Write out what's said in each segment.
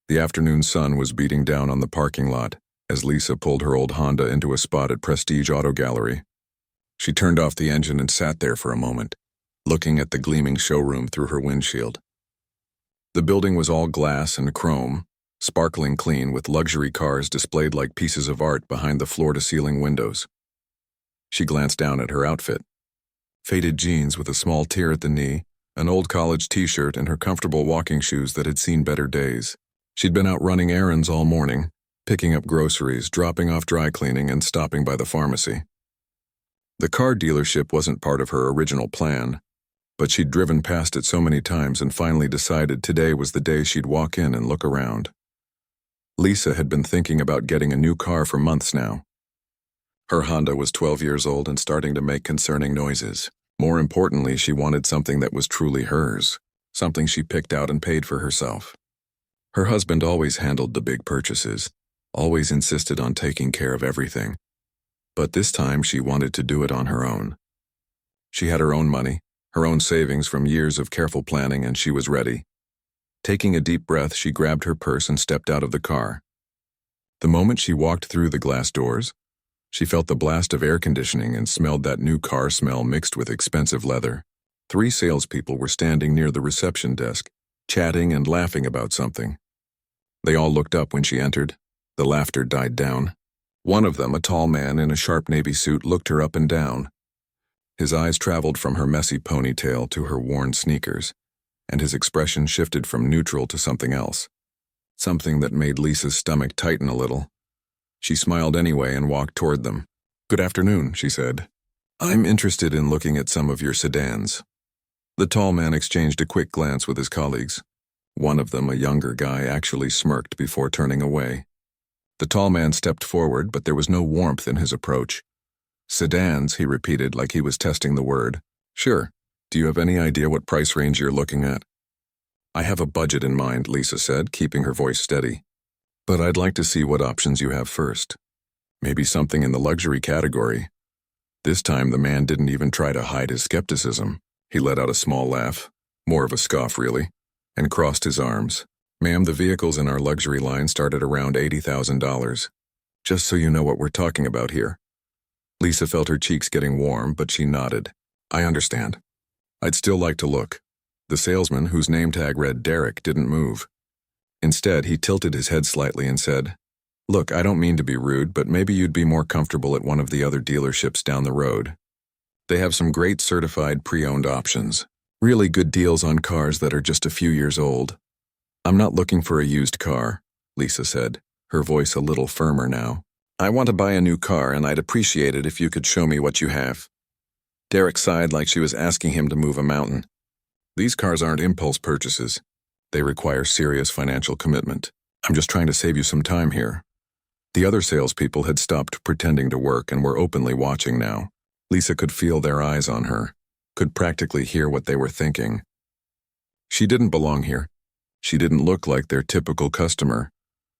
The afternoon sun was beating down on the parking lot as Lisa pulled her old Honda into a spot at Prestige Auto Gallery. She turned off the engine and sat there for a moment, looking at the gleaming showroom through her windshield. The building was all glass and chrome, sparkling clean with luxury cars displayed like pieces of art behind the floor-to-ceiling windows. She glanced down at her outfit. Faded jeans with a small tear at the knee, an old college t-shirt, and her comfortable walking shoes that had seen better days. She'd been out running errands all morning, picking up groceries, dropping off dry cleaning, and stopping by the pharmacy. The car dealership wasn't part of her original plan, but she'd driven past it so many times and finally decided today was the day she'd walk in and look around. Lisa had been thinking about getting a new car for months now. Her Honda was 12 years old and starting to make concerning noises. More importantly, she wanted something that was truly hers, something she picked out and paid for herself. Her husband always handled the big purchases, always insisted on taking care of everything. But this time she wanted to do it on her own. She had her own money, her own savings from years of careful planning, and she was ready. Taking a deep breath, she grabbed her purse and stepped out of the car. The moment she walked through the glass doors, she felt the blast of air conditioning and smelled that new car smell mixed with expensive leather. 3 salespeople were standing near the reception desk, chatting and laughing about something. They all looked up when she entered. The laughter died down. One of them, a tall man in a sharp navy suit, looked her up and down. His eyes traveled from her messy ponytail to her worn sneakers, and his expression shifted from neutral to something else, something that made Lisa's stomach tighten a little. She smiled anyway and walked toward them. "Good afternoon," she said. "I'm interested in looking at some of your sedans." The tall man exchanged a quick glance with his colleagues. One of them, a younger guy, actually smirked before turning away. The tall man stepped forward, but there was no warmth in his approach. "Sedans," he repeated like he was testing the word. "Sure. Do you have any idea what price range you're looking at?" "I have a budget in mind," Lisa said, keeping her voice steady. "But I'd like to see what options you have first. Maybe something in the luxury category." This time the man didn't even try to hide his skepticism. He let out a small laugh, more of a scoff really, and crossed his arms. "Ma'am, the vehicles in our luxury line start at around $80,000. Just so you know what we're talking about here." Lisa felt her cheeks getting warm, but she nodded. "I understand. I'd still like to look." The salesman, whose name tag read Derek, didn't move. Instead, he tilted his head slightly and said, "Look, I don't mean to be rude, but maybe you'd be more comfortable at one of the other dealerships down the road. They have some great certified pre-owned options. Really good deals on cars that are just a few years old." "I'm not looking for a used car," Lisa said, her voice a little firmer now. "I want to buy a new car, and I'd appreciate it if you could show me what you have." Derek sighed like she was asking him to move a mountain. "These cars aren't impulse purchases. They require serious financial commitment. I'm just trying to save you some time here." The other salespeople had stopped pretending to work and were openly watching now. Lisa could feel their eyes on her, could practically hear what they were thinking. She didn't belong here. She didn't look like their typical customer.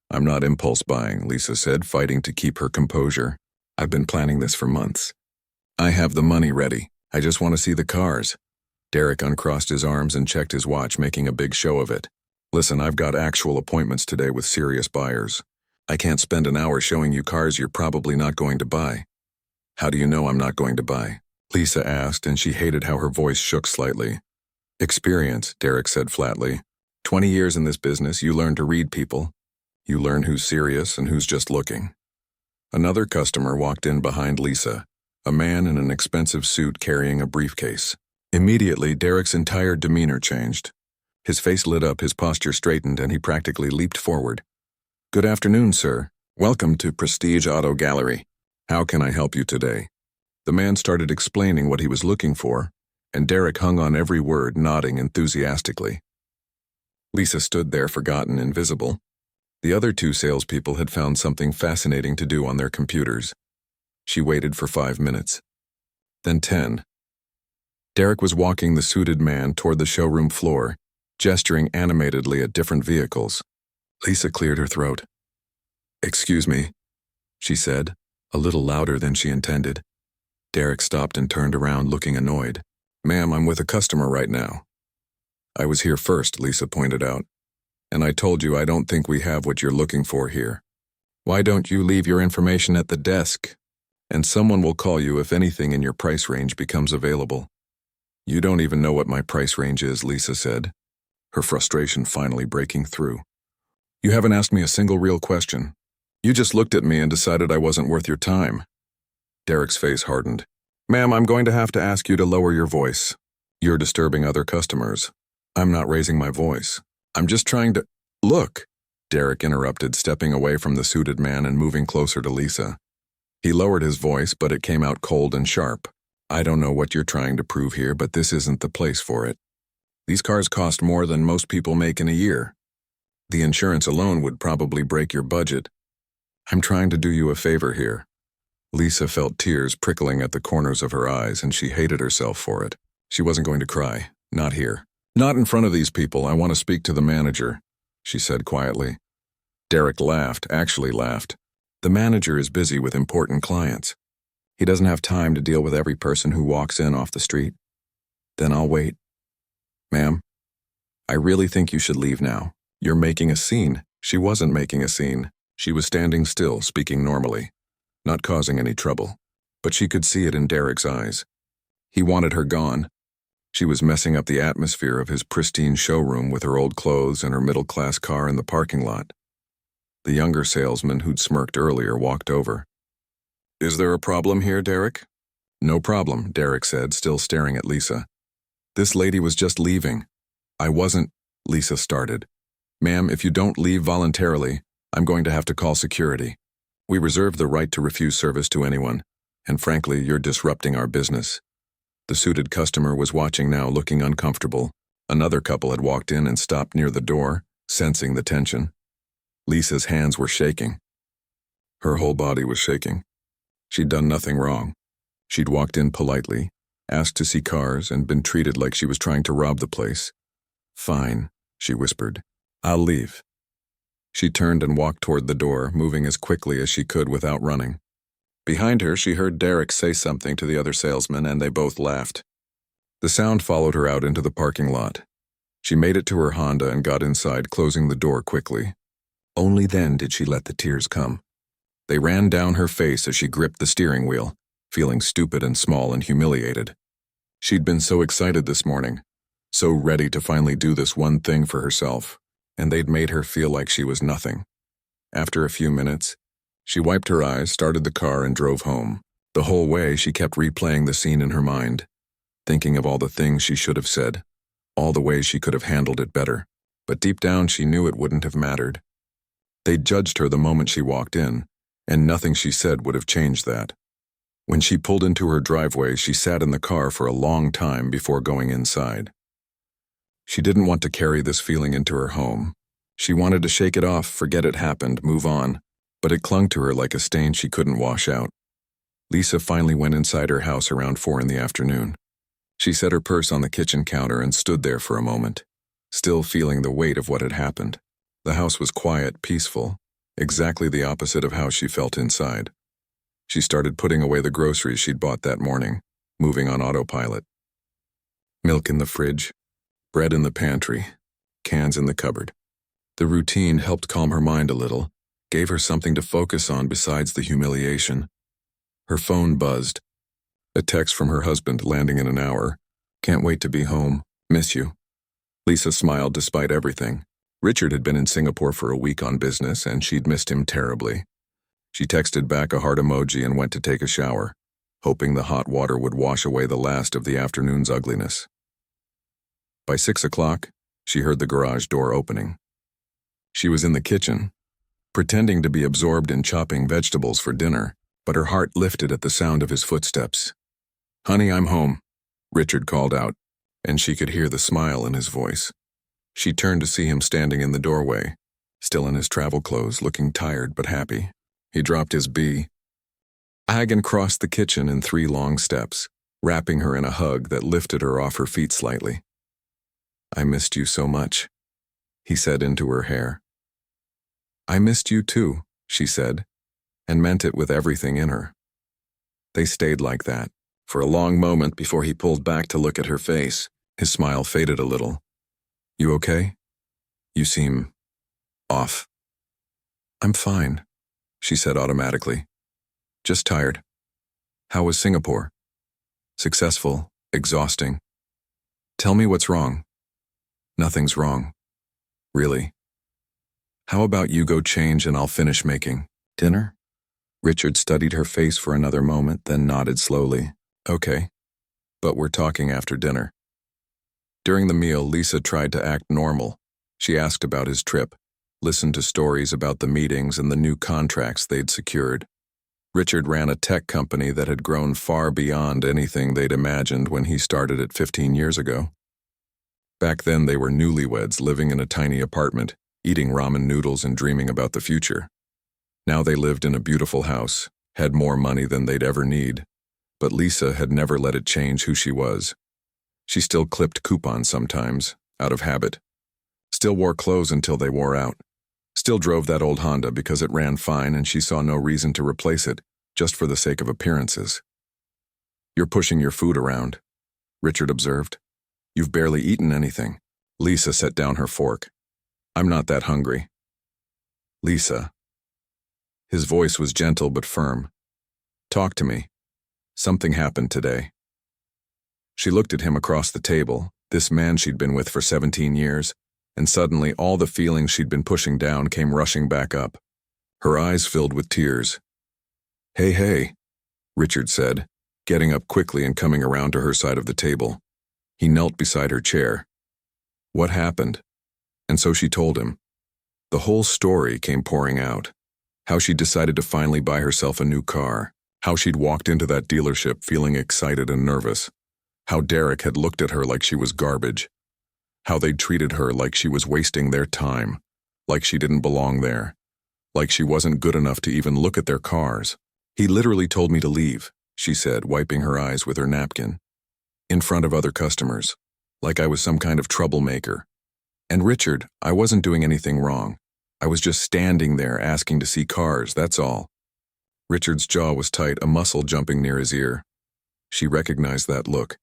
"I'm not impulse buying," Lisa said, fighting to keep her composure. "I've been planning this for months. I have the money ready. I just want to see the cars." Derek uncrossed his arms and checked his watch, making a big show of it. "Listen, I've got actual appointments today with serious buyers. I can't spend an hour showing you cars you're probably not going to buy." "How do you know I'm not going to buy?" Lisa asked, and she hated how her voice shook slightly. "Experience," Derek said flatly. 20 years in this business, you learn to read people. You learn who's serious and who's just looking." Another customer walked in behind Lisa, a man in an expensive suit carrying a briefcase. Immediately, Derek's entire demeanor changed. His face lit up, his posture straightened, and he practically leaped forward. "Good afternoon, sir. Welcome to Prestige Auto Gallery. How can I help you today?" The man started explaining what he was looking for, and Derek hung on every word, nodding enthusiastically. Lisa stood there, forgotten, invisible. The other 2 salespeople had found something fascinating to do on their computers. She waited for 5 minutes. Then 10. Derek was walking the suited man toward the showroom floor, gesturing animatedly at different vehicles. Lisa cleared her throat. "Excuse me," she said, a little louder than she intended. Derek stopped and turned around, looking annoyed. "Ma'am, I'm with a customer right now." "I was here first," Lisa pointed out. And I told you I don't think we have what you're looking for here. Why don't you leave your information at the desk? And someone will call you if anything in your price range becomes available. You don't even know what my price range is, Lisa said, her frustration finally breaking through. You haven't asked me a single real question. You just looked at me and decided I wasn't worth your time. Derek's face hardened. Ma'am, I'm going to have to ask you to lower your voice. You're disturbing other customers. I'm not raising my voice. I'm just trying to— Look, Derek interrupted, stepping away from the suited man and moving closer to Lisa. He lowered his voice, but it came out cold and sharp. I don't know what you're trying to prove here, but this isn't the place for it. These cars cost more than most people make in a year. The insurance alone would probably break your budget. I'm trying to do you a favor here. Lisa felt tears prickling at the corners of her eyes, and she hated herself for it. She wasn't going to cry. Not here. Not in front of these people. I want to speak to the manager, she said quietly. Derek laughed, actually laughed. The manager is busy with important clients. He doesn't have time to deal with every person who walks in off the street. Then I'll wait. Ma'am, I really think you should leave now. You're making a scene. She wasn't making a scene. She was standing still, speaking normally, not causing any trouble. But she could see it in Derek's eyes. He wanted her gone. She was messing up the atmosphere of his pristine showroom with her old clothes and her middle-class car in the parking lot. The younger salesman who'd smirked earlier walked over. Is there a problem here, Derek? No problem, Derek said, still staring at Lisa. This lady was just leaving. I wasn't, Lisa started. Ma'am, if you don't leave voluntarily, I'm going to have to call security. We reserve the right to refuse service to anyone, and frankly, you're disrupting our business. The suited customer was watching now, looking uncomfortable. Another couple had walked in and stopped near the door, sensing the tension. Lisa's hands were shaking. Her whole body was shaking. She'd done nothing wrong. She'd walked in politely, asked to see cars, and been treated like she was trying to rob the place. Fine, she whispered. I'll leave. She turned and walked toward the door, moving as quickly as she could without running. Behind her, she heard Derek say something to the other salesman, and they both laughed. The sound followed her out into the parking lot. She made it to her Honda and got inside, closing the door quickly. Only then did she let the tears come. They ran down her face as she gripped the steering wheel, feeling stupid and small and humiliated. She'd been so excited this morning, so ready to finally do this one thing for herself, and they'd made her feel like she was nothing. After a few minutes, she wiped her eyes, started the car, and drove home. The whole way, she kept replaying the scene in her mind, thinking of all the things she should have said, all the ways she could have handled it better. But deep down, she knew it wouldn't have mattered. They'd judged her the moment she walked in, and nothing she said would have changed that. When she pulled into her driveway, she sat in the car for a long time before going inside. She didn't want to carry this feeling into her home. She wanted to shake it off, forget it happened, move on, but it clung to her like a stain she couldn't wash out. Lisa finally went inside her house around 4 in the afternoon. She set her purse on the kitchen counter and stood there for a moment, still feeling the weight of what had happened. The house was quiet, peaceful, exactly the opposite of how she felt inside. She started putting away the groceries she'd bought that morning, moving on autopilot. Milk in the fridge, bread in the pantry, cans in the cupboard. The routine helped calm her mind a little, gave her something to focus on besides the humiliation. Her phone buzzed. A text from her husband, landing in an hour. Can't wait to be home. Miss you. Lisa smiled despite everything. Richard had been in Singapore for a week on business, and she'd missed him terribly. She texted back a heart emoji and went to take a shower, hoping the hot water would wash away the last of the afternoon's ugliness. By 6 o'clock, she heard the garage door opening. She was in the kitchen, pretending to be absorbed in chopping vegetables for dinner, but her heart lifted at the sound of his footsteps. Honey, I'm home, Richard called out, and she could hear the smile in his voice. She turned to see him standing in the doorway, still in his travel clothes, looking tired but happy. He dropped his bag and crossed the kitchen in 3 long steps, wrapping her in a hug that lifted her off her feet slightly. I missed you so much, he said into her hair. I missed you too, she said, and meant it with everything in her. They stayed like that, for a long moment before he pulled back to look at her face. His smile faded a little. You okay? You seem Off. I'm fine, she said automatically. Just tired. How was Singapore? Successful, exhausting. Tell me what's wrong. Nothing's wrong. Really. How about you go change and I'll finish making dinner? Richard studied her face for another moment, then nodded slowly. Okay. But we're talking after dinner. During the meal, Lisa tried to act normal. She asked about his trip, listened to stories about the meetings and the new contracts they'd secured. Richard ran a tech company that had grown far beyond anything they'd imagined when he started it 15 years ago. Back then, they were newlyweds living in a tiny apartment, eating ramen noodles and dreaming about the future. Now they lived in a beautiful house, had more money than they'd ever need, but Lisa had never let it change who she was. She still clipped coupons sometimes, out of habit. Still wore clothes until they wore out. Still drove that old Honda because it ran fine and she saw no reason to replace it, just for the sake of appearances. You're pushing your food around, Richard observed. You've barely eaten anything. Lisa set down her fork. I'm not that hungry. Lisa. His voice was gentle but firm. Talk to me. Something happened today. She looked at him across the table, this man she'd been with for 17 years, and suddenly all the feelings she'd been pushing down came rushing back up. Her eyes filled with tears. Hey, Richard said, getting up quickly and coming around to her side of the table. He knelt beside her chair. What happened? And so she told him. The whole story came pouring out. How she'd decided to finally buy herself a new car. How she'd walked into that dealership feeling excited and nervous. How Derek had looked at her like she was garbage. How they'd treated her like she was wasting their time, like she didn't belong there, like she wasn't good enough to even look at their cars. He literally told me to leave, she said, wiping her eyes with her napkin. In front of other customers, like I was some kind of troublemaker. And Richard, I wasn't doing anything wrong. I was just standing there asking to see cars, that's all. Richard's jaw was tight, a muscle jumping near his ear. She recognized that look.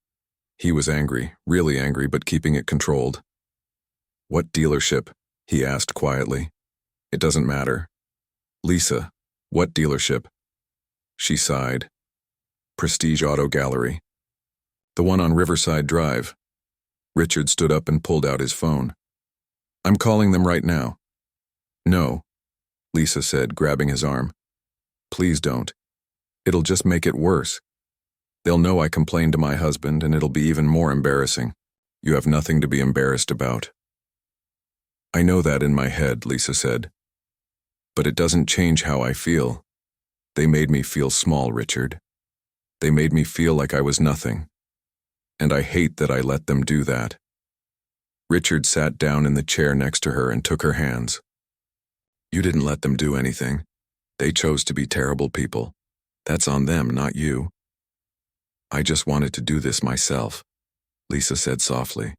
He was angry, really angry, but keeping it controlled. What dealership? He asked quietly. It doesn't matter. Lisa, what dealership? She sighed. Prestige Auto Gallery. The one on Riverside Drive. Richard stood up and pulled out his phone. I'm calling them right now. No, Lisa said, grabbing his arm. Please don't. It'll just make it worse. They'll know I complained to my husband, and it'll be even more embarrassing. You have nothing to be embarrassed about. I know that in my head, Lisa said. But it doesn't change how I feel. They made me feel small, Richard. They made me feel like I was nothing. And I hate that I let them do that. Richard sat down in the chair next to her and took her hands. You didn't let them do anything. They chose to be terrible people. That's on them, not you. I just wanted to do this myself, Lisa said softly.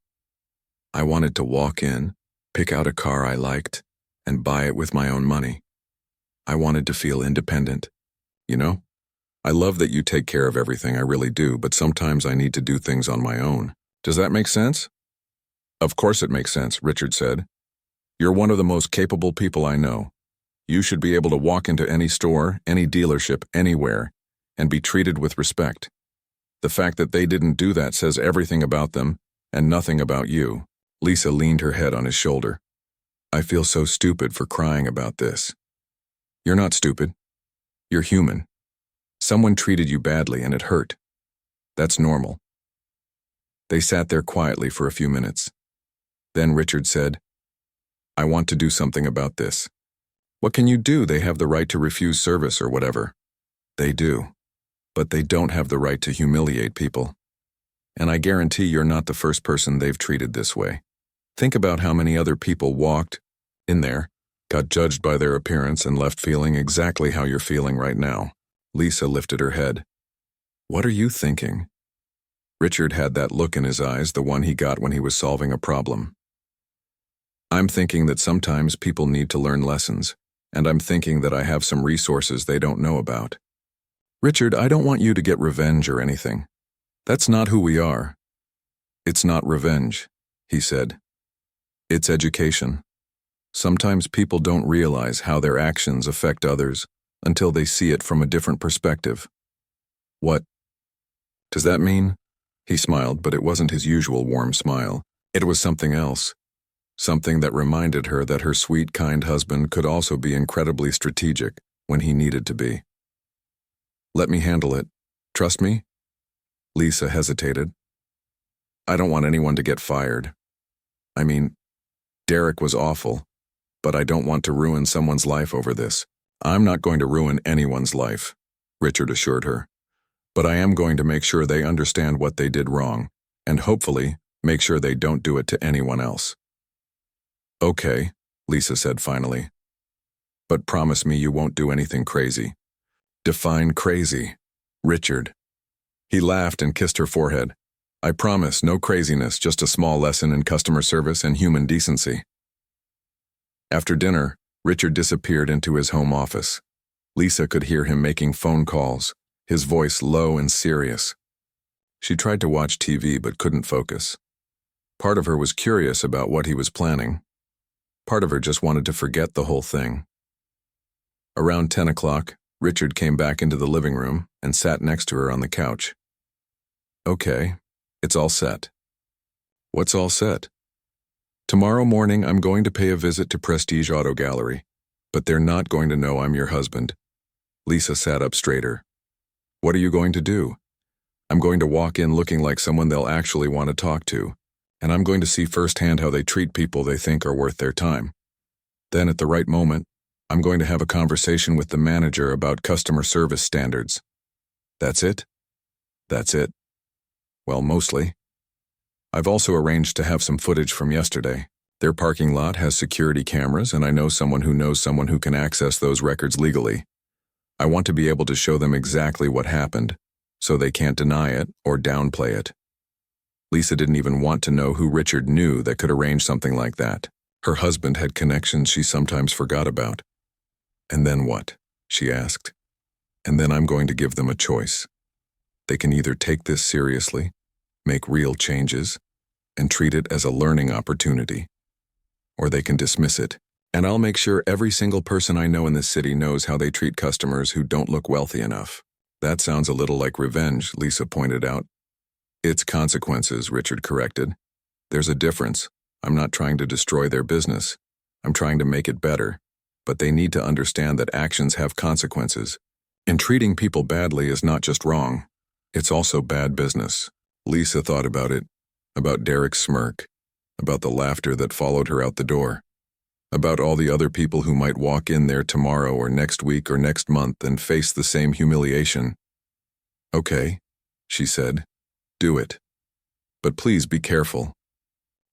I wanted to walk in, pick out a car I liked, and buy it with my own money. I wanted to feel independent. You know? I love that you take care of everything, I really do, but sometimes I need to do things on my own. Does that make sense? Of course it makes sense, Richard said. You're one of the most capable people I know. You should be able to walk into any store, any dealership, anywhere, and be treated with respect. The fact that they didn't do that says everything about them and nothing about you. Lisa leaned her head on his shoulder. I feel so stupid for crying about this. You're not stupid. You're human. Someone treated you badly and it hurt. That's normal. They sat there quietly for a few minutes. Then Richard said, I want to do something about this. What can you do? They have the right to refuse service or whatever. They do. But they don't have the right to humiliate people. And I guarantee you're not the first person they've treated this way. Think about how many other people walked in there, got judged by their appearance, and left feeling exactly how you're feeling right now. Lisa lifted her head. What are you thinking? Richard had that look in his eyes, the one he got when he was solving a problem. I'm thinking that sometimes people need to learn lessons, and I'm thinking that I have some resources they don't know about. Richard, I don't want you to get revenge or anything. That's not who we are. It's not revenge, he said. It's education. Sometimes people don't realize how their actions affect others until they see it from a different perspective. What does that mean? He smiled, but it wasn't his usual warm smile. It was something else. Something that reminded her that her sweet, kind husband could also be incredibly strategic when he needed to be. Let me handle it. Trust me? Lisa hesitated. I don't want anyone to get fired. I mean, Derek was awful, but I don't want to ruin someone's life over this. I'm not going to ruin anyone's life, Richard assured her. But I am going to make sure they understand what they did wrong, and hopefully make sure they don't do it to anyone else. Okay, Lisa said finally. But promise me you won't do anything crazy. Define crazy, Richard. He laughed and kissed her forehead. I promise, no craziness, just a small lesson in customer service and human decency. After dinner, Richard disappeared into his home office. Lisa could hear him making phone calls, his voice low and serious. She tried to watch TV but couldn't focus. Part of her was curious about what he was planning. Part of her just wanted to forget the whole thing. Around 10 o'clock, Richard came back into the living room and sat next to her on the couch. Okay, it's all set. What's all set? Tomorrow morning I'm going to pay a visit to Prestige Auto Gallery, but they're not going to know I'm your husband. Lisa sat up straighter. What are you going to do? I'm going to walk in looking like someone they'll actually want to talk to, and I'm going to see firsthand how they treat people they think are worth their time. Then at the right moment, I'm going to have a conversation with the manager about customer service standards. That's it? That's it. Well, mostly. I've also arranged to have some footage from yesterday. Their parking lot has security cameras, and I know someone who can access those records legally. I want to be able to show them exactly what happened, so they can't deny it or downplay it. Lisa didn't even want to know who Richard knew that could arrange something like that. Her husband had connections she sometimes forgot about. And then what? She asked. And then I'm going to give them a choice. They can either take this seriously, make real changes, and treat it as a learning opportunity, or they can dismiss it. And I'll make sure every single person I know in this city knows how they treat customers who don't look wealthy enough. That sounds a little like revenge, Lisa pointed out. It's consequences, Richard corrected. There's a difference. I'm not trying to destroy their business. I'm trying to make it better. But they need to understand that actions have consequences. And treating people badly is not just wrong. It's also bad business. Lisa thought about it, about Derek's smirk, about the laughter that followed her out the door, about all the other people who might walk in there tomorrow or next week or next month and face the same humiliation. Okay, she said, do it. But please be careful.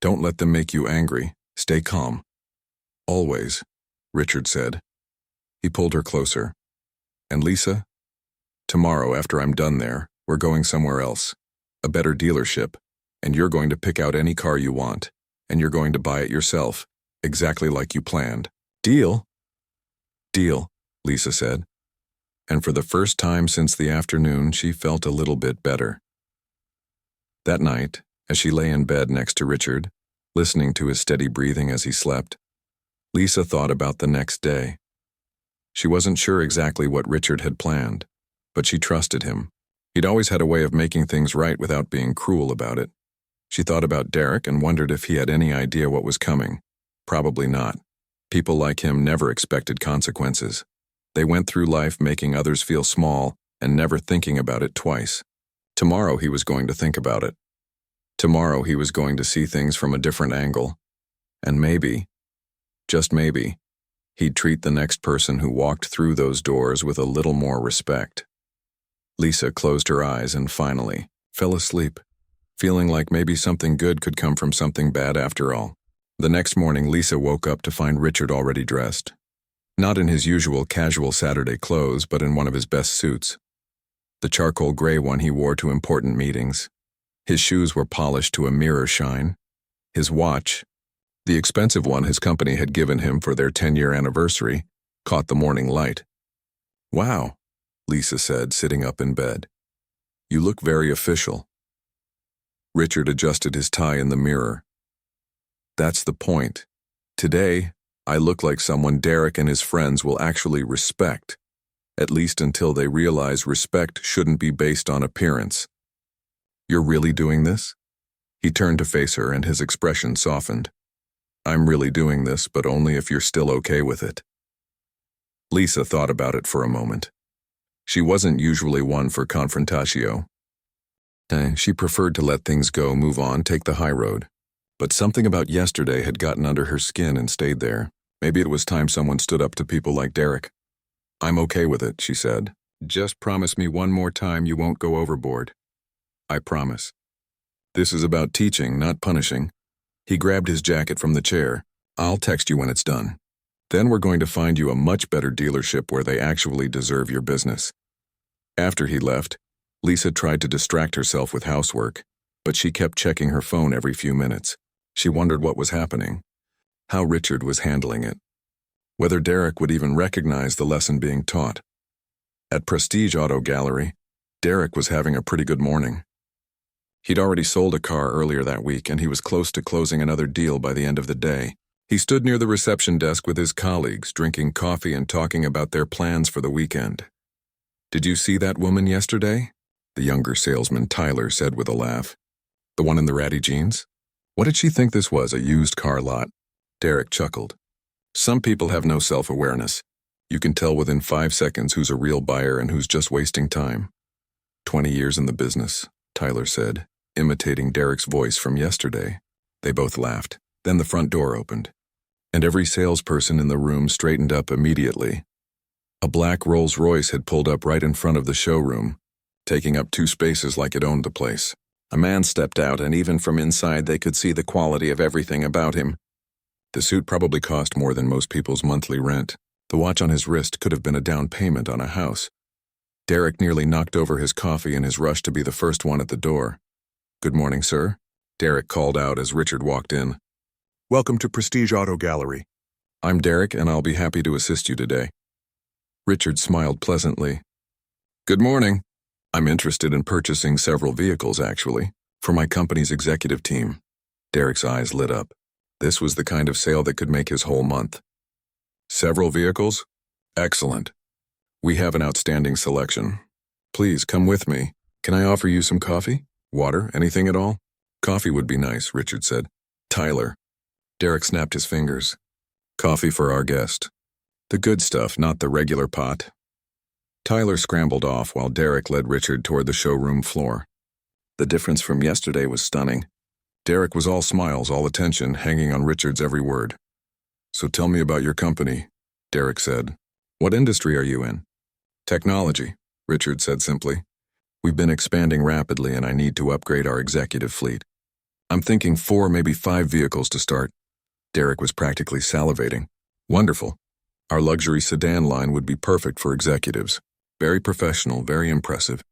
Don't let them make you angry. Stay calm. Always, Richard said. He pulled her closer. And Lisa? Tomorrow, after I'm done there, we're going somewhere else, a better dealership, and you're going to pick out any car you want, and you're going to buy it yourself, exactly like you planned. Deal? Deal, Lisa said. And for the first time since the afternoon, she felt a little bit better. That night, as she lay in bed next to Richard, listening to his steady breathing as he slept, Lisa thought about the next day. She wasn't sure exactly what Richard had planned, but she trusted him. He'd always had a way of making things right without being cruel about it. She thought about Derek and wondered if he had any idea what was coming. Probably not. People like him never expected consequences. They went through life making others feel small and never thinking about it twice. Tomorrow he was going to think about it. Tomorrow he was going to see things from a different angle. And maybe, just maybe, he'd treat the next person who walked through those doors with a little more respect. Lisa closed her eyes and finally fell asleep, feeling like maybe something good could come from something bad after all. The next morning, Lisa woke up to find Richard already dressed. Not in his usual casual Saturday clothes, but in one of his best suits. The charcoal gray one he wore to important meetings. His shoes were polished to a mirror shine. His watch, the expensive one his company had given him for their 10-year anniversary, caught the morning light. Wow, Lisa said, sitting up in bed. You look very official. Richard adjusted his tie in the mirror. That's the point. Today, I look like someone Derek and his friends will actually respect, at least until they realize respect shouldn't be based on appearance. You're really doing this? He turned to face her and his expression softened. I'm really doing this, but only if you're still okay with it. Lisa thought about it for a moment. She wasn't usually one for confrontatio. She preferred to let things go, move on, take the high road. But something about yesterday had gotten under her skin and stayed there. Maybe it was time someone stood up to people like Derek. I'm okay with it, she said. Just promise me one more time you won't go overboard. I promise. This is about teaching, not punishing. He grabbed his jacket from the chair. I'll text you when it's done. Then we're going to find you a much better dealership where they actually deserve your business. After he left, Lisa tried to distract herself with housework, but she kept checking her phone every few minutes. She wondered what was happening, how Richard was handling it, whether Derek would even recognize the lesson being taught. At Prestige Auto Gallery, Derek was having a pretty good morning. He'd already sold a car earlier that week, and he was close to closing another deal by the end of the day. He stood near the reception desk with his colleagues, drinking coffee and talking about their plans for the weekend. Did you see that woman yesterday? The younger salesman Tyler said with a laugh. The one in the ratty jeans? What did she think this was, a used car lot? Derek chuckled. Some people have no self-awareness. You can tell within 5 seconds who's a real buyer and who's just wasting time. 20 years in the business, Tyler said, imitating Derek's voice from yesterday. They both laughed. Then the front door opened, and every salesperson in the room straightened up immediately. A black Rolls-Royce had pulled up right in front of the showroom, taking up 2 spaces like it owned the place. A man stepped out, and even from inside they could see the quality of everything about him. The suit probably cost more than most people's monthly rent. The watch on his wrist could have been a down payment on a house. Derek nearly knocked over his coffee in his rush to be the first one at the door. Good morning, sir, Derek called out as Richard walked in. Welcome to Prestige Auto Gallery. I'm Derek, and I'll be happy to assist you today. Richard smiled pleasantly. Good morning. I'm interested in purchasing several vehicles, actually, for my company's executive team. Derek's eyes lit up. This was the kind of sale that could make his whole month. Several vehicles? Excellent. We have an outstanding selection. Please come with me. Can I offer you some coffee? Water? Anything at all? Coffee would be nice, Richard said. Tyler. Derek snapped his fingers. Coffee for our guest. The good stuff, not the regular pot. Tyler scrambled off while Derek led Richard toward the showroom floor. The difference from yesterday was stunning. Derek was all smiles, all attention, hanging on Richard's every word. So tell me about your company, Derek said. What industry are you in? Technology, Richard said simply. We've been expanding rapidly and I need to upgrade our executive fleet. I'm thinking 4, maybe 5 vehicles to start. Derek was practically salivating. Wonderful. Our luxury sedan line would be perfect for executives. Very professional, very impressive.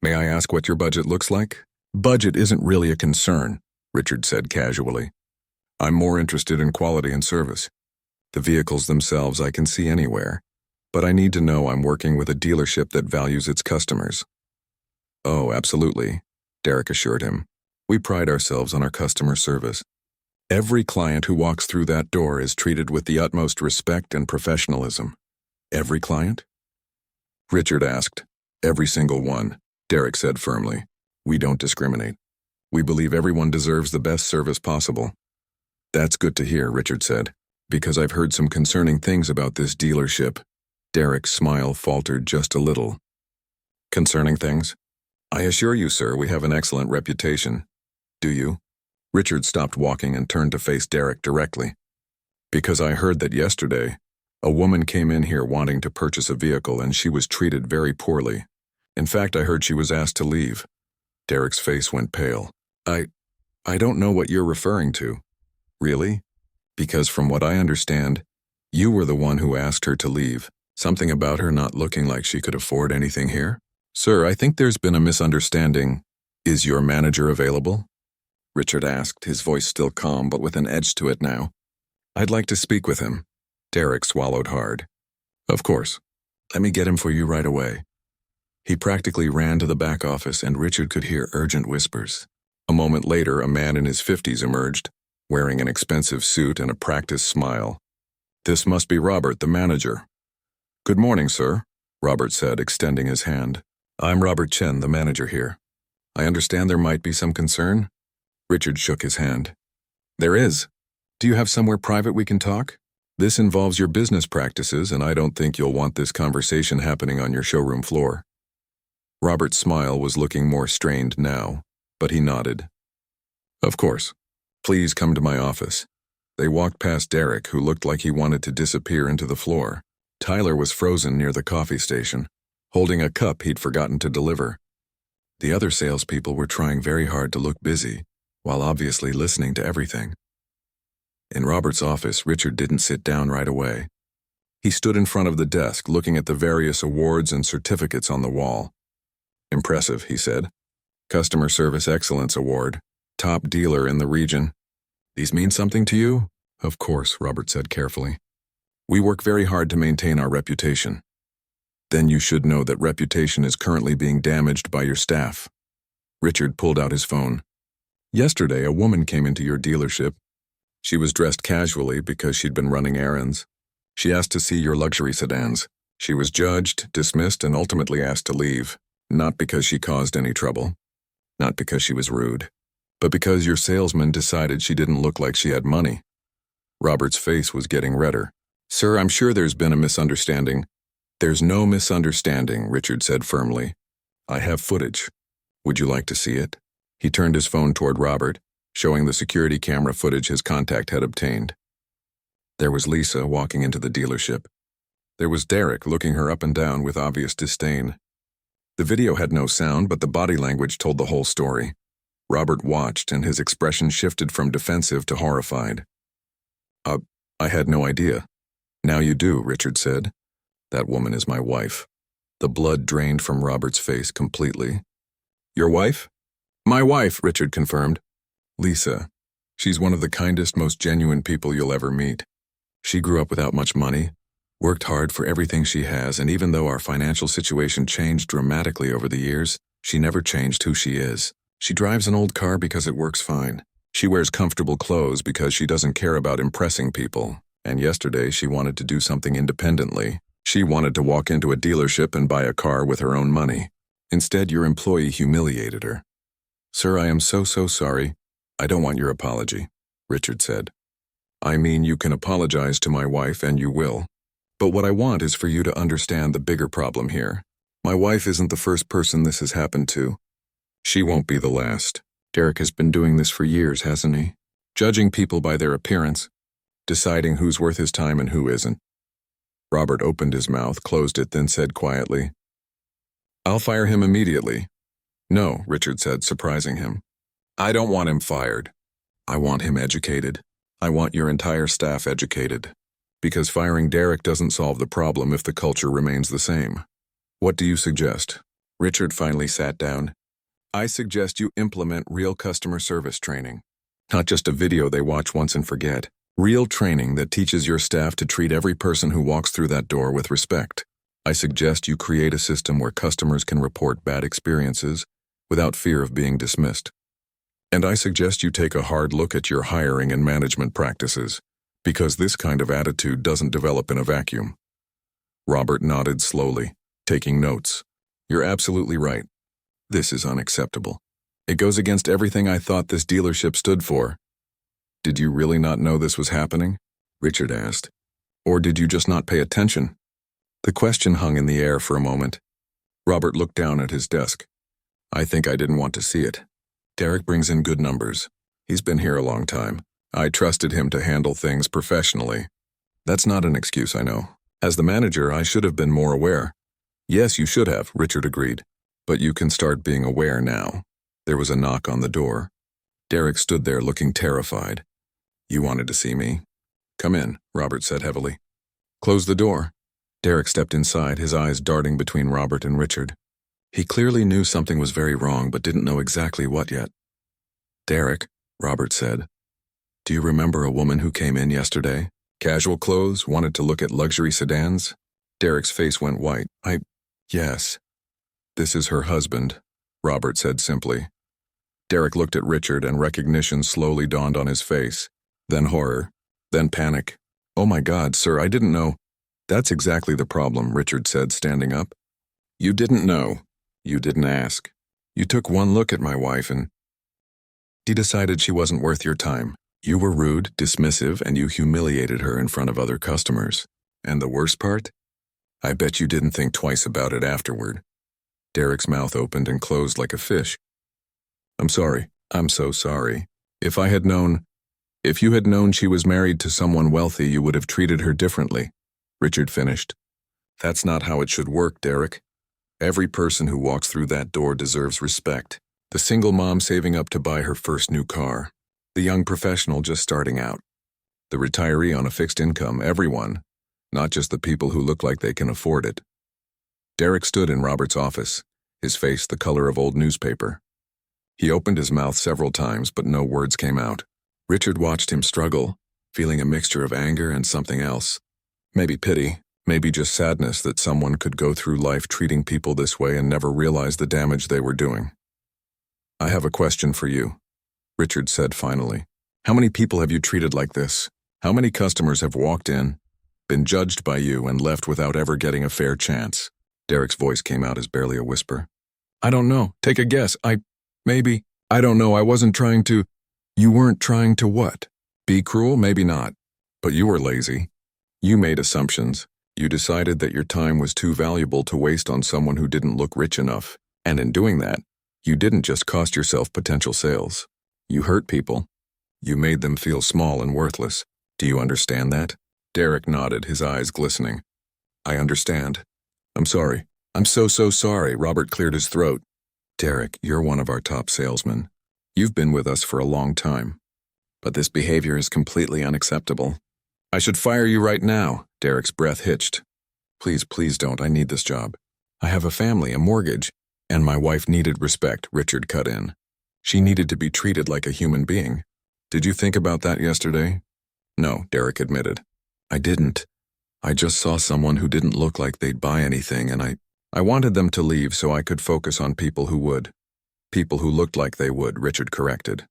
May I ask what your budget looks like? Budget isn't really a concern, Richard said casually. I'm more interested in quality and service. The vehicles themselves I can see anywhere, but I need to know I'm working with a dealership that values its customers. Oh, absolutely, Derek assured him. We pride ourselves on our customer service. Every client who walks through that door is treated with the utmost respect and professionalism. Every client? Richard asked. Every single one, Derek said firmly. We don't discriminate. We believe everyone deserves the best service possible. That's good to hear, Richard said, because I've heard some concerning things about this dealership. Derek's smile faltered just a little. Concerning things? I assure you, sir, we have an excellent reputation. Do you? Richard stopped walking and turned to face Derek directly. Because I heard that yesterday, a woman came in here wanting to purchase a vehicle and she was treated very poorly. In fact, I heard she was asked to leave. Derek's face went pale. I don't know what you're referring to. Really? Because from what I understand, you were the one who asked her to leave. Something about her not looking like she could afford anything here? Sir, I think there's been a misunderstanding. Is your manager available? Richard asked, his voice still calm but with an edge to it now. I'd like to speak with him. Derek swallowed hard. Of course. Let me get him for you right away. He practically ran to the back office and Richard could hear urgent whispers. A moment later, a man in his 50s emerged, wearing an expensive suit and a practiced smile. This must be Robert, the manager. Good morning, sir, Robert said, extending his hand. I'm Robert Chen, the manager here. I understand there might be some concern? Richard shook his hand. There is. Do you have somewhere private we can talk? This involves your business practices, and I don't think you'll want this conversation happening on your showroom floor. Robert's smile was looking more strained now, but he nodded. Of course. Please come to my office. They walked past Derek, who looked like he wanted to disappear into the floor. Tyler was frozen near the coffee station, holding a cup he'd forgotten to deliver. The other salespeople were trying very hard to look busy, while obviously listening to everything. In Robert's office, Richard didn't sit down right away. He stood in front of the desk, looking at the various awards and certificates on the wall. Impressive, he said. Customer Service Excellence Award. Top dealer in the region. These mean something to you? Of course, Robert said carefully. We work very hard to maintain our reputation. Then you should know that reputation is currently being damaged by your staff. Richard pulled out his phone. Yesterday, a woman came into your dealership. She was dressed casually because she'd been running errands. She asked to see your luxury sedans. She was judged, dismissed, and ultimately asked to leave. Not because she caused any trouble. Not because she was rude. But because your salesman decided she didn't look like she had money. Robert's face was getting redder. Sir, I'm sure there's been a misunderstanding. There's no misunderstanding, Richard said firmly. I have footage. Would you like to see it? He turned his phone toward Robert, showing the security camera footage his contact had obtained. There was Lisa walking into the dealership. There was Derek looking her up and down with obvious disdain. The video had no sound, but the body language told the whole story. Robert watched, and his expression shifted from defensive to horrified. I had no idea. Now you do, Richard said. That woman is my wife. The blood drained from Robert's face completely. Your wife? My wife, Richard confirmed. Lisa. She's one of the kindest, most genuine people you'll ever meet. She grew up without much money, worked hard for everything she has, and even though our financial situation changed dramatically over the years, she never changed who she is. She drives an old car because it works fine. She wears comfortable clothes because she doesn't care about impressing people. And yesterday she wanted to do something independently. She wanted to walk into a dealership and buy a car with her own money. Instead, your employee humiliated her. Sir, I am so sorry. I don't want your apology, Richard said. I mean, you can apologize to my wife, and you will. But what I want is for you to understand the bigger problem here. My wife isn't the first person this has happened to. She won't be the last. Derek has been doing this for years, hasn't he? Judging people by their appearance, deciding who's worth his time and who isn't. Robert opened his mouth, closed it, then said quietly, I'll fire him immediately. No, Richard said, surprising him. I don't want him fired. I want him educated. I want your entire staff educated. Because firing Derek doesn't solve the problem if the culture remains the same. What do you suggest? Richard finally sat down. I suggest you implement real customer service training. Not just a video they watch once and forget. Real training that teaches your staff to treat every person who walks through that door with respect. I suggest you create a system where customers can report bad experiences without fear of being dismissed. And I suggest you take a hard look at your hiring and management practices, because this kind of attitude doesn't develop in a vacuum. Robert nodded slowly, taking notes. You're absolutely right. This is unacceptable. It goes against everything I thought this dealership stood for. Did you really not know this was happening? Richard asked. Or did you just not pay attention? The question hung in the air for a moment. Robert looked down at his desk. I think I didn't want to see it. Derek brings in good numbers. He's been here a long time. I trusted him to handle things professionally. That's not an excuse, I know. As the manager, I should have been more aware. Yes, you should have, Richard agreed. But you can start being aware now. There was a knock on the door. Derek stood there looking terrified. You wanted to see me? Come in, Robert said heavily. Close the door. Derek stepped inside, his eyes darting between Robert and Richard. He clearly knew something was very wrong, but didn't know exactly what yet. Derek, Robert said, do you remember a woman who came in yesterday? Casual clothes, wanted to look at luxury sedans? Derek's face went white. Yes. This is her husband, Robert said simply. Derek looked at Richard and recognition slowly dawned on his face. Then horror. Then panic. Oh my God, sir, I didn't know. That's exactly the problem, Richard said, standing up. You didn't know. You didn't ask. You took one look at my wife and you decided she wasn't worth your time. You were rude, dismissive, and you humiliated her in front of other customers. And the worst part? I bet you didn't think twice about it afterward. Derek's mouth opened and closed like a fish. I'm sorry. I'm so sorry. If you had known she was married to someone wealthy, you would have treated her differently, Richard finished. That's not how it should work, Derek. Every person who walks through that door deserves respect. The single mom saving up to buy her first new car. The young professional just starting out. The retiree on a fixed income, everyone. Not just the people who look like they can afford it. Derek stood in Robert's office, his face the color of old newspaper. He opened his mouth several times, but no words came out. Richard watched him struggle, feeling a mixture of anger and something else. Maybe pity, maybe just sadness that someone could go through life treating people this way and never realize the damage they were doing. I have a question for you, Richard said finally. How many people have you treated like this? How many customers have walked in, been judged by you, and left without ever getting a fair chance? Derek's voice came out as barely a whisper. I don't know. Take a guess. I don't know. I wasn't trying to. You weren't trying to what? Be cruel? Maybe not. But you were lazy. You made assumptions. You decided that your time was too valuable to waste on someone who didn't look rich enough. And in doing that, you didn't just cost yourself potential sales. You hurt people. You made them feel small and worthless. Do you understand that? Derek nodded, his eyes glistening. I understand. I'm sorry. I'm so sorry. Robert cleared his throat. Derek, you're one of our top salesmen. You've been with us for a long time. But this behavior is completely unacceptable. I should fire you right now. Derek's breath hitched. Please don't. I need this job. I have a family, a mortgage, and my wife needed respect, Richard cut in. She needed to be treated like a human being. Did you think about that yesterday? No, Derek admitted. I didn't. I just saw someone who didn't look like they'd buy anything, and I wanted them to leave so I could focus on people who would. People who looked like they would, Richard corrected.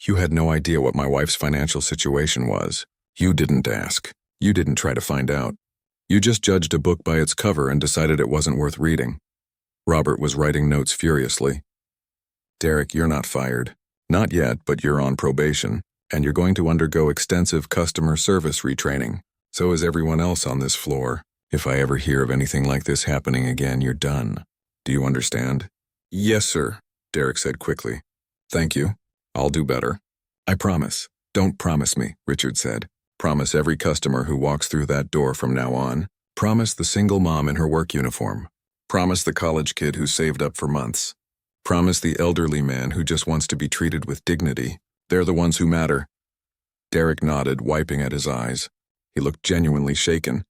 You had no idea what my wife's financial situation was. You didn't ask. You didn't try to find out. You just judged a book by its cover and decided it wasn't worth reading. Robert was writing notes furiously. Derek, you're not fired. Not yet, but you're on probation, and you're going to undergo extensive customer service retraining. So is everyone else on this floor. If I ever hear of anything like this happening again, you're done. Do you understand? Yes, sir, Derek said quickly. Thank you. I'll do better. I promise. Don't promise me, Richard said. Promise every customer who walks through that door from now on. Promise the single mom in her work uniform. Promise the college kid who saved up for months. Promise the elderly man who just wants to be treated with dignity. They're the ones who matter. Derek nodded, wiping at his eyes. He looked genuinely shaken.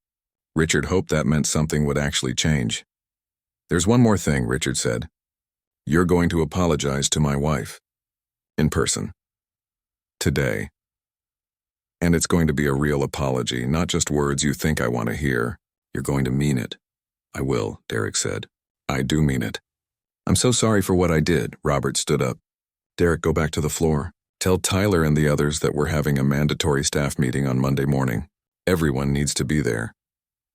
Richard hoped that meant something would actually change. There's one more thing, Richard said. You're going to apologize to my wife. In person. Today. And it's going to be a real apology, not just words you think I want to hear. You're going to mean it. I will, Derek said. I do mean it. I'm so sorry for what I did, Robert stood up. Derek, go back to the floor. Tell Tyler and the others that we're having a mandatory staff meeting on Monday morning. Everyone needs to be there.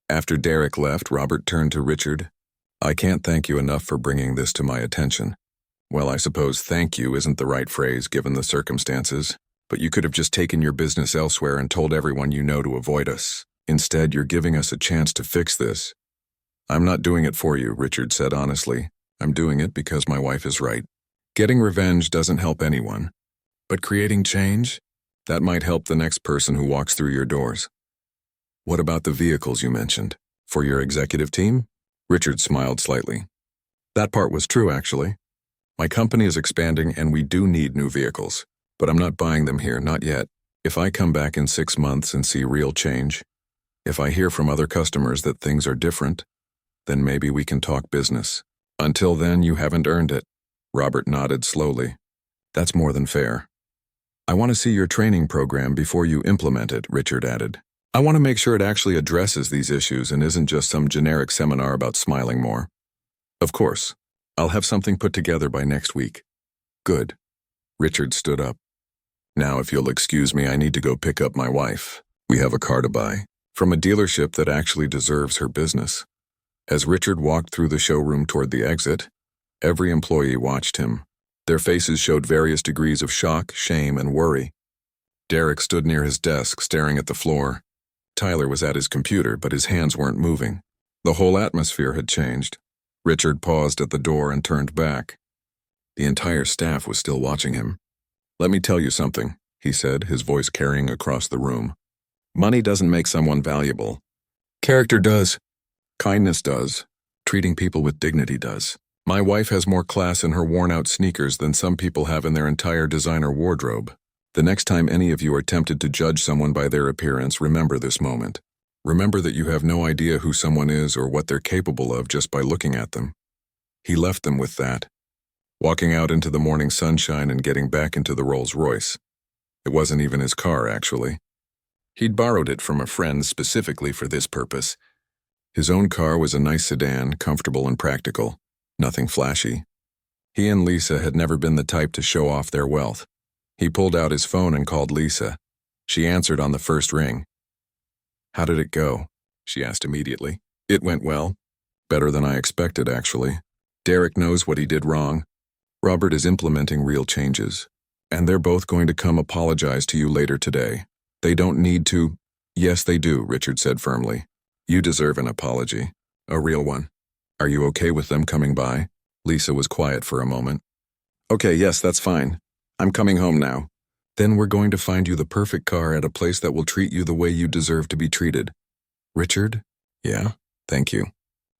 After Derek left, Robert turned to Richard. I can't thank you enough for bringing this to my attention. Well, I suppose thank you isn't the right phrase given the circumstances, but you could have just taken your business elsewhere and told everyone you know to avoid us. Instead, you're giving us a chance to fix this. I'm not doing it for you, Richard said honestly. I'm doing it because my wife is right. Getting revenge doesn't help anyone. But creating change? That might help the next person who walks through your doors. What about the vehicles you mentioned? For your executive team? Richard smiled slightly. That part was true, actually. My company is expanding and we do need new vehicles. But I'm not buying them here, not yet. If I come back in 6 months and see real change, if I hear from other customers that things are different, then maybe we can talk business. Until then, you haven't earned it. Robert nodded slowly. That's more than fair. I want to see your training program before you implement it, Richard added. I want to make sure it actually addresses these issues and isn't just some generic seminar about smiling more. Of course. I'll have something put together by next week. Good. Richard stood up. Now, if you'll excuse me, I need to go pick up my wife. We have a car to buy. From a dealership that actually deserves her business. As Richard walked through the showroom toward the exit, every employee watched him. Their faces showed various degrees of shock, shame, and worry. Derek stood near his desk, staring at the floor. Tyler was at his computer, but his hands weren't moving. The whole atmosphere had changed. Richard paused at the door and turned back. The entire staff was still watching him. "Let me tell you something," he said, his voice carrying across the room. "Money doesn't make someone valuable. Character does. Kindness does. Treating people with dignity does. My wife has more class in her worn-out sneakers than some people have in their entire designer wardrobe. The next time any of you are tempted to judge someone by their appearance, remember this moment. Remember that you have no idea who someone is or what they're capable of just by looking at them." He left them with that, walking out into the morning sunshine and getting back into the Rolls-Royce. It wasn't even his car, actually. He'd borrowed it from a friend specifically for this purpose. His own car was a nice sedan, comfortable and practical. Nothing flashy. He and Lisa had never been the type to show off their wealth. He pulled out his phone and called Lisa. She answered on the first ring. "How did it go?" she asked immediately. "It went well. Better than I expected, actually. Derek knows what he did wrong. Robert is implementing real changes. And they're both going to come apologize to you later today. They don't need to." "Yes, they do," Richard said firmly. "You deserve an apology. A real one. Are you okay with them coming by?" Lisa was quiet for a moment. "Okay, yes, that's fine. I'm coming home now. Then we're going to find you the perfect car at a place that will treat you the way you deserve to be treated." "Richard?" "Yeah, thank you.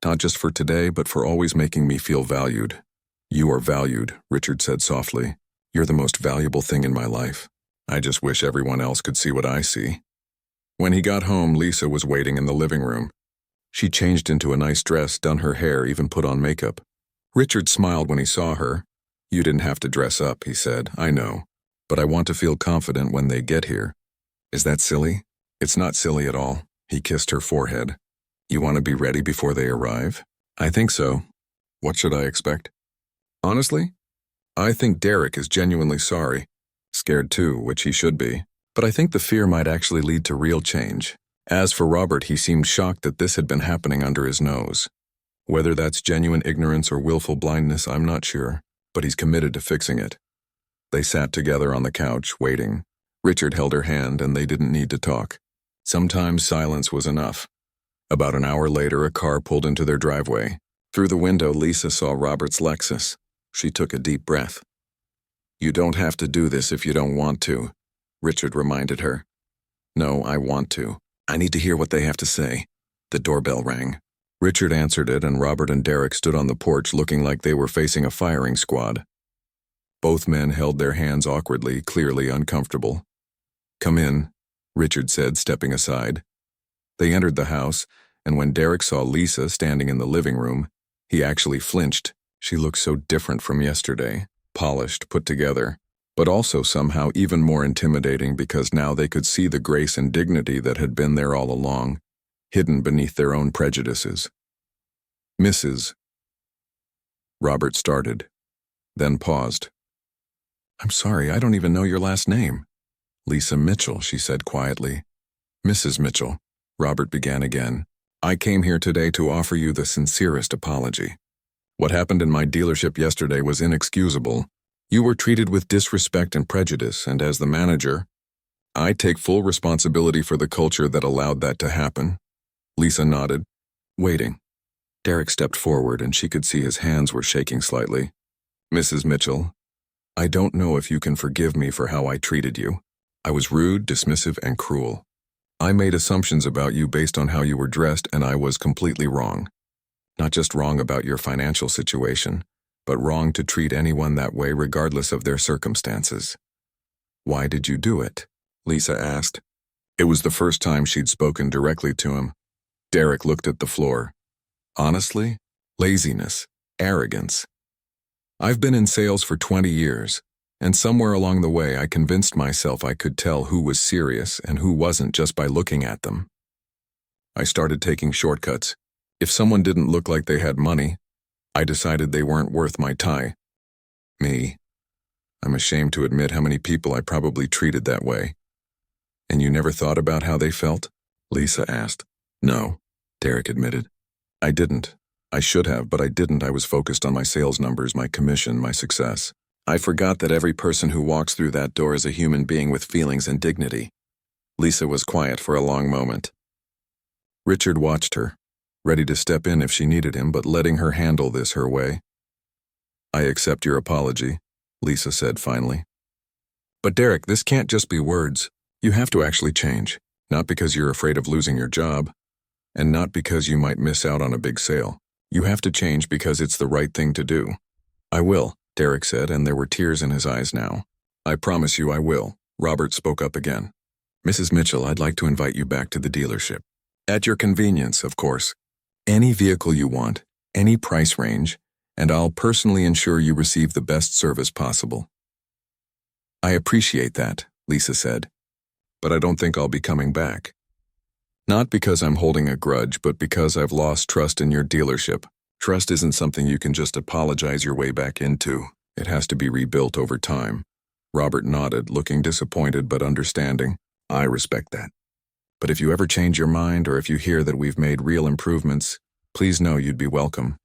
Not just for today, but for always making me feel valued." "You are valued," Richard said softly. "You're the most valuable thing in my life. I just wish everyone else could see what I see." When he got home, Lisa was waiting in the living room. She changed into a nice dress, done her hair, even put on makeup. Richard smiled when he saw her. "You didn't have to dress up," he said. "I know. But I want to feel confident when they get here." "Is that silly?" "It's not silly at all." He kissed her forehead. "You want to be ready before they arrive?" "I think so. What should I expect?" "Honestly, I think Derek is genuinely sorry. Scared too, which he should be. But I think the fear might actually lead to real change. As for Robert, he seemed shocked that this had been happening under his nose. Whether that's genuine ignorance or willful blindness, I'm not sure, but he's committed to fixing it." They sat together on the couch, waiting. Richard held her hand, and they didn't need to talk. Sometimes silence was enough. About an hour later, a car pulled into their driveway. Through the window, Lisa saw Robert's Lexus. She took a deep breath. "You don't have to do this if you don't want to," Richard reminded her. "No, I want to. I need to hear what they have to say." The doorbell rang. Richard answered it, and Robert and Derek stood on the porch looking like they were facing a firing squad. Both men held their hands awkwardly, clearly uncomfortable. "Come in," Richard said, stepping aside. They entered the house, and when Derek saw Lisa standing in the living room, he actually flinched. She looked so different from yesterday, polished, put together, but also somehow even more intimidating because now they could see the grace and dignity that had been there all along, hidden beneath their own prejudices. "Mrs." Robert started, then paused. "I'm sorry, I don't even know your last name." "Lisa Mitchell," she said quietly. "Mrs. Mitchell," Robert began again. "I came here today to offer you the sincerest apology. What happened in my dealership yesterday was inexcusable. You were treated with disrespect and prejudice, and as the manager, I take full responsibility for the culture that allowed that to happen." Lisa nodded, waiting. Derek stepped forward, and she could see his hands were shaking slightly. "Mrs. Mitchell, I don't know if you can forgive me for how I treated you. I was rude, dismissive, and cruel. I made assumptions about you based on how you were dressed, and I was completely wrong. Not just wrong about your financial situation, but wrong to treat anyone that way regardless of their circumstances." "Why did you do it?" Lisa asked. It was the first time she'd spoken directly to him. Derek looked at the floor. "Honestly, laziness, arrogance. I've been in sales for 20 years, and somewhere along the way I convinced myself I could tell who was serious and who wasn't just by looking at them. I started taking shortcuts. If someone didn't look like they had money, I decided they weren't worth my time. Me. I'm ashamed to admit how many people I probably treated that way. And you never thought about how they felt? Lisa asked. No, Derek admitted. I didn't. I should have, but I didn't. I was focused on my sales numbers, my commission, my success. I forgot that every person who walks through that door is a human being with feelings and dignity. Lisa was quiet for a long moment. Richard watched her, ready to step in if she needed him, but letting her handle this her way. I accept your apology, Lisa said finally. But Derek, this can't just be words. You have to actually change, not because you're afraid of losing your job, and not because you might miss out on a big sale. You have to change because it's the right thing to do. I will, Derek said, and there were tears in his eyes now. I promise you I will, Robert spoke up again. Mrs. Mitchell, I'd like to invite you back to the dealership. At your convenience, of course. Any vehicle you want, any price range, and I'll personally ensure you receive the best service possible. I appreciate that, Lisa said. But I don't think I'll be coming back. Not because I'm holding a grudge, but because I've lost trust in your dealership. Trust isn't something you can just apologize your way back into. It has to be rebuilt over time. Robert nodded, looking disappointed but understanding. I respect that. But if you ever change your mind or if you hear that we've made real improvements, please know you'd be welcome.